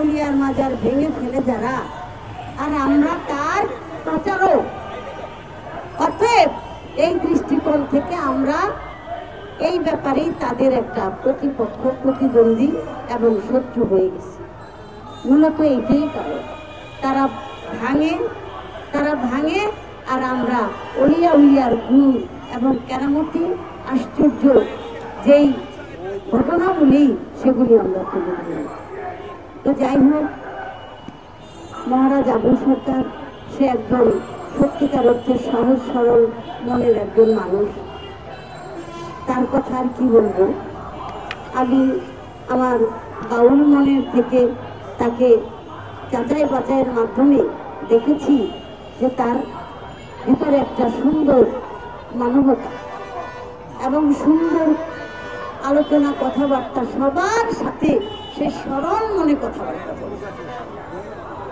উলিয়ার মাজার ভেঙে ফেলে যারা, আর আমরা তার প্রচারক। অতএব এই দৃষ্টিকোণ থেকে আমরা এই ব্যাপারেই তাদের একটা প্রতিপক্ষ, প্রতিদ্বন্দ্বী এবং শত্রু হয়ে গেছে। মূলত এইটাই কারণ। তারা ভাঙে আর আমরা উলিয়া উলিয়ার গুণ এবং কেরামতি আশ্চর্য যেই ঘটনাগুলি সেগুলি আমরা তুলে ধরি। তো যাই হোক, মহারাজ আবুল সরকার সে একজন সত্যিকার অর্থে সহজ সরল মনের একজন মানুষ। তার কথা আর কি বলবো। আমি আমার বাউল মনের থেকে তাকে যাচাই বাছাইয়ের মাধ্যমে দেখেছি যে তার ভিতরে একটা সুন্দর মানবতা এবং সুন্দর আলোচনা, কথাবার্তা, সবার সাথে সে সরল মনে কথাবার্তা বলে।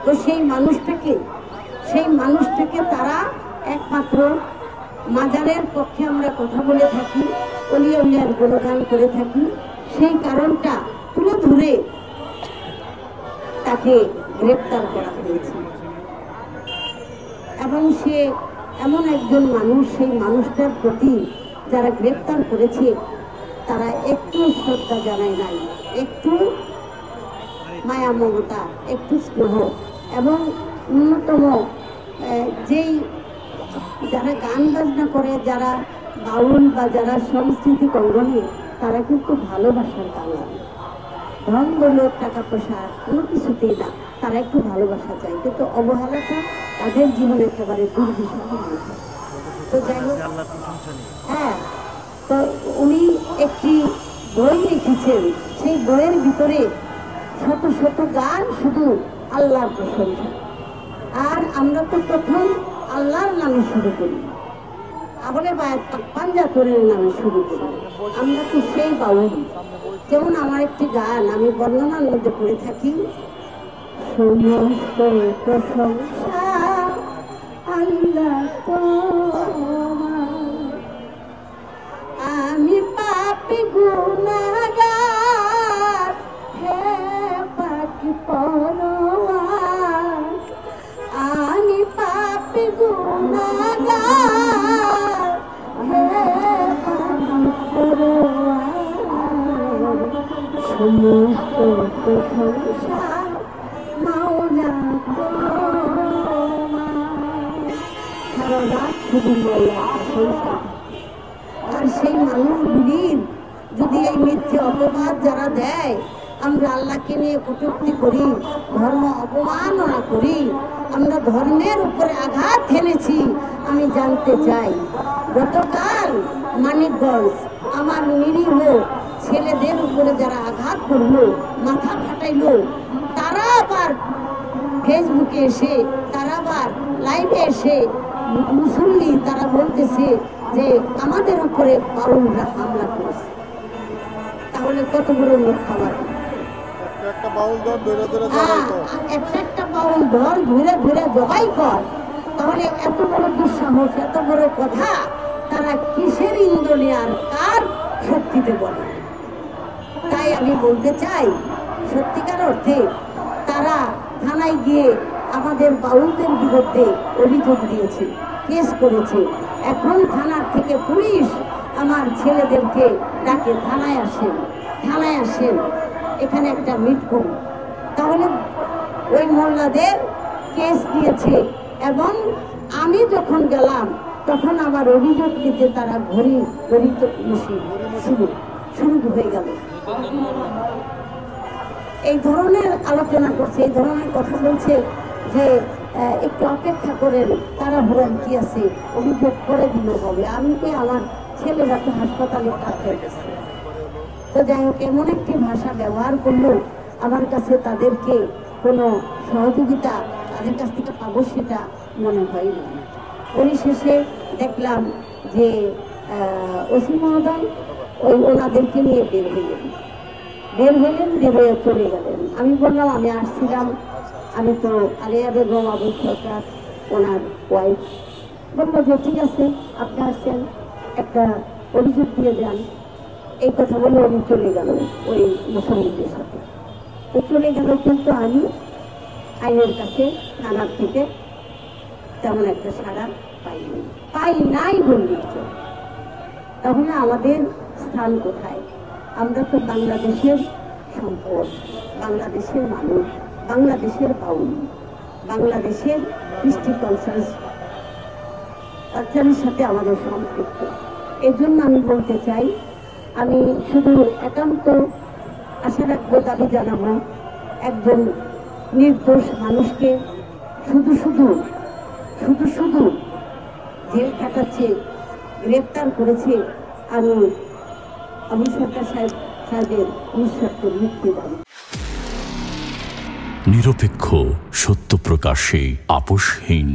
তো সেই মানুষটাকে তারা একমাত্র মাজারের পক্ষে আমরা কথা বলে থাকি, উলিয়া উলিয়ার গুণগান করে থাকি। সেই কারণটা তুলে ধরে তাকে গ্রেপ্তার করা হয়েছে এবং সে এমন একজন মানুষ, সেই মানুষটার প্রতি যারা গ্রেপ্তার করেছে তারা একটু শ্রদ্ধা জানায় নাই, একটু মায়া মমতা, একটু স্নেহ এবং ন্যূনতম যেই যারা গান বাজনা করে, যারা বাউল বা যারা সংস্কৃতি অঙ্গনে, তারা কিন্তু ভালোবাসার বাঙালি। ধন দৌলত টাকা পয়সা কোনো কিছুতেই না, তারা একটু ভালোবাসা চায়, কিন্তু অবহেলাটা তাদের জীবনে একেবারে দুর্বিষহ। তো যাই হোক, হ্যাঁ, তো উনি একটি বই লিখেছেন, সেই বইয়ের ভিতরে শত শত গান শুধু আল্লাহর প্রশংসা। আর আমরা তো প্রথম আল্লাহর নামে শুরু করি, আবলে পাঞ্জাতরের নামে শুরু করি। আমরা তো সেই বাউল। যেমন আমার একটি গান আমি বর্ণনার মধ্যে পড়ে থাকি, সমস্ত প্রশংসা আল্লাহ তোমার, আমি পাপী গুনাহগার, হে পাকি পরওয়ার, আমি পাপী গুনাহগার, হে পাকি পরওয়ার, সমস্ত প্রশংসা মাওলা তোমার। সারা রাত শুধু মাওলার প্রশংসা। আর সেই মানুষগুলির যদি এই মিথ্যে অপবাদ যারা দেয়, আমরা আল্লাহকে নিয়ে কটূক্তি করি, ধর্ম অপমাননা করি, আমরা ধর্মের উপরে আঘাত হেনেছি। আমি জানতে চাই, গতকাল মানিকগঞ্জ আমার নিরীহ ছেলেদের উপরে যারা আঘাত করলো, মাথা ফাটাইলো, তারা আবার ফেসবুকে এসে, তারা আবার লাইভে এসে মুসল্লি তারা বলতেছে যে আমাদের উপরে বাউলরা হামলা করেছে। তাহলে কত বড় মিথ্যাবাদী! একটা বাউল ধর ধরে ধরে জবাই কর। তাহলে এত বড় দুঃসাহস, এত বড় কথা তারা কিসের ইন্ধনে আর কার শক্তিতে বলে? তাই আমি বলতে চাই, সত্যিকার অর্থে তারা থানায় গিয়ে আমাদের বাউলদের বিরুদ্ধে অভিযোগ দিয়েছে, কেস করেছে। এখন থানার থেকে পুলিশ আমার ছেলেদেরকে ডাকে, থানায় আসেন, এখানে একটা মিট করুন। তাহলে ওই মোল্লাদের কেস দিয়েছে এবং আমি যখন গেলাম তখন আমার অভিযোগ দিতে তারা ঘড়ি তো শুরু হয়ে গেল। এই ধরনের আলোচনা করছে, এই ধরনের কথা বলছে যে একটু অপেক্ষা করেন, তারা ভোরেন কি আছে, অভিযোগ করে দিলে হবে। আমি কি, আমার ছেলেরা তো হাসপাতালে কাজ হয়ে গেছে। তো যাই হোক, এমন একটি ভাষা ব্যবহার করলো, আমার কাছে তাদেরকে কোনো সহযোগিতা তাদের কাছ থেকে পাবো সেটা মনে হয় না। পরিশেষে দেখলাম যে ওসি মহোদয় ওনাদেরকে নিয়ে বের হলেন, বের হয়ে চলে গেলেন। আমি বললাম আমি আসছিলাম, আমি তো আলিয়া বেগম আবুল সরকার ওনার ওয়াইফ। বললো যে ঠিক আছে, আপনি আসছেন, একটা অভিযোগ দিয়ে যান। এই কথা বলে উনি চলে গেল ওই মুসল্লিদের সাথে। ও চলে গেল, কিন্তু আমি আইনের কাছে থানার থেকে তেমন একটা সাড়া পাই নাই বললেই চলে। তাহলে আমাদের স্থান কোথায়? আমরা তো বাংলাদেশের সম্পদ, বাংলাদেশের মানুষ, বাংলাদেশের বাউল, বাংলাদেশের কৃষ্টি কালচারের সাথে আমাদের সম্পৃক্ত। এই জন্য আমি বলতে চাই, আমি শুধু একান্ত আশা রাখবো, দাবি জানাবো, একজন নির্দোষ মানুষকে শুধু শুধু শুধু শুধু জেল খাটাচ্ছে, গ্রেপ্তার করেছে, আমি আবু সরকার সাহেবের নিঃশর্ত মুক্তি দাবি। নিরপেক্ষ, সত্য প্রকাশে আপোষহীন।